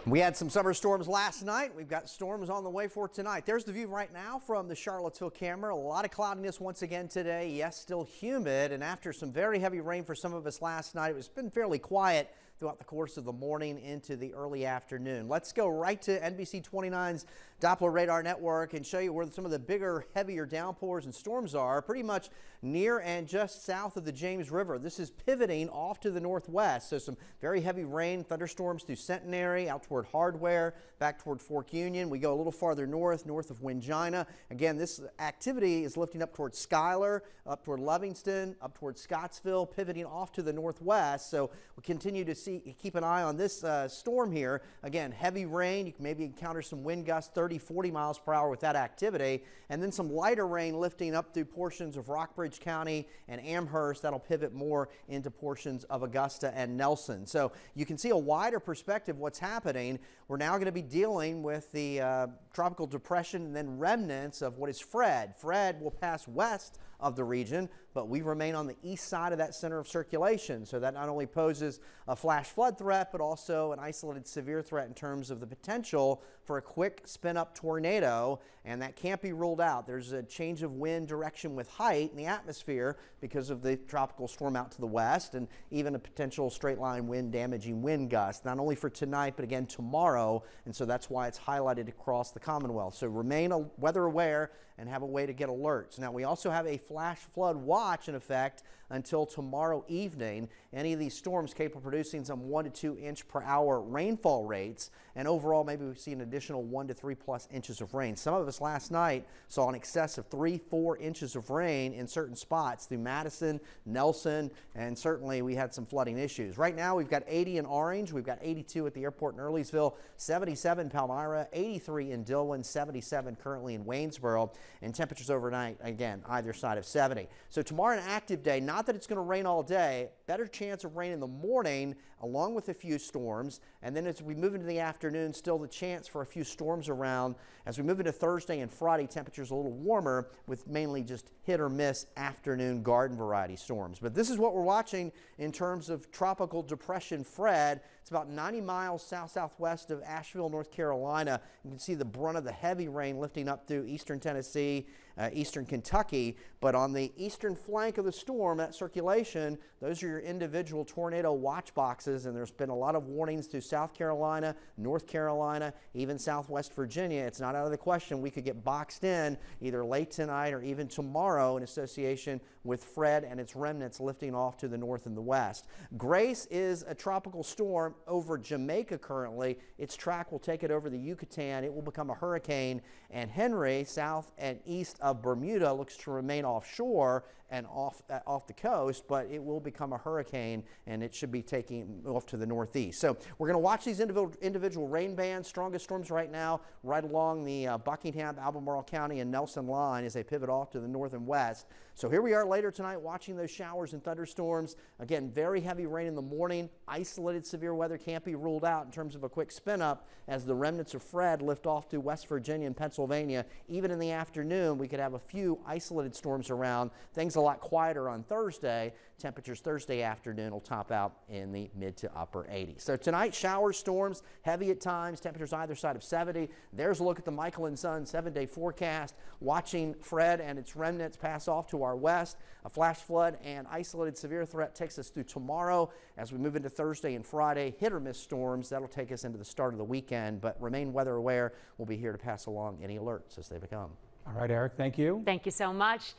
We had some summer storms last night. We've got storms on the way for tonight. There's the view right now from the Charlottesville camera. A lot of cloudiness once again today. Yes, still humid. And after some very heavy rain for some of us last night, it's been fairly quiet throughout the course of the morning into the early afternoon. Let's go right to NBC29's Doppler radar network and show you where some of the bigger, heavier downpours and storms are, pretty much near and just south of the James River. This is pivoting off to the northwest, so some very heavy rain, thunderstorms through Centenary, out toward Hardware, back toward Fork Union. We go a little farther north of Wingina. Again, this activity is lifting up toward Schuyler, up toward Livingston, up toward Scottsville, pivoting off to the northwest. So we continue to keep an eye on this storm here. Again, heavy rain. You can maybe encounter some wind gusts 30-40 miles per hour with that activity, and then some lighter rain lifting up through portions of Rockbridge County and Amherst. That'll pivot more into portions of Augusta and Nelson. So you can see a wider perspective what's happening. We're now going to be dealing with the tropical depression and then remnants of what is Fred. Fred will pass west of the region, but we remain on the east side of that center of circulation. So that not only poses a flash flood threat, but also an isolated severe threat in terms of the potential for a quick spin up tornado, and that can't be ruled out. There's a change of wind direction with height in the atmosphere because of the tropical storm out to the west, and even a potential straight line wind damaging wind gust, not only for tonight, but again tomorrow. And so that's why it's highlighted across the Commonwealth. So remain weather aware and have a way to get alerts. Now, we also have a flash flood watch in effect until tomorrow evening. Any of these storms capable of producing some 1 to 2 inch per hour rainfall rates, and overall maybe we see an additional 1 to 3+ inches of rain. Some of us last night saw an excess of 3-4 inches of rain in certain spots through Madison, Nelson, and certainly we had some flooding issues. Right now we've got 80 in Orange, we've got 82 at the airport in Earlysville, 77 Palmyra, 83 in Dillon, 77 currently in Waynesboro, and temperatures overnight again either side of 70. So tomorrow, an active day. Not that it's going to rain all day, better chance of rain in the morning along with a few storms, and then as we move into the afternoon, still the chance for a few storms around. As we move into Thursday and Friday, temperatures a little warmer with mainly just hit or miss afternoon garden variety storms. But this is what we're watching in terms of tropical depression Fred. It's about 90 miles south-southwest of Asheville, North Carolina. You can see the brunt of the heavy rain lifting up through eastern Tennessee, eastern Kentucky, but on the eastern flank of the storm, that circulation, those are your individual tornado watch boxes, and there's been a lot of warnings through South Carolina, North Carolina, even Southwest Virginia. It's not out of the question we could get boxed in either late tonight or even tomorrow in association with Fred and its remnants lifting off to the north and the west. Grace is a tropical storm over Jamaica currently. Its track will take it over the Yucatan. It will become a hurricane, and Henry, south and east of Bermuda, looks to remain offshore and off the coast, but it will become a hurricane, and it should be taking off to the northeast. So we're going to watch these individual rain bands. Strongest storms right now right along the Buckingham, Albemarle County, and Nelson line as they pivot off to the north and west. So here we are later tonight watching those showers and thunderstorms. Again, very heavy rain in the morning. Isolated severe weather can't be ruled out in terms of a quick spin up as the remnants of Fred lift off to West Virginia and Pennsylvania. Even in the afternoon, we could have a few isolated storms around. Things a lot quieter on Thursday. Temperatures Thursday afternoon will top out in the mid to upper 80s. So tonight, showers, storms, heavy at times, temperatures either side of 70. There's a look at the Michael and Son 7-day forecast, watching Fred and its remnants pass off to our west. A flash flood and isolated severe threat takes us through tomorrow. As we move into Thursday and Friday, hit or miss storms. That'll take us into the start of the weekend, but remain weather aware. We'll be here to pass along any alerts as they become. All right, Eric, thank you. Thank you so much.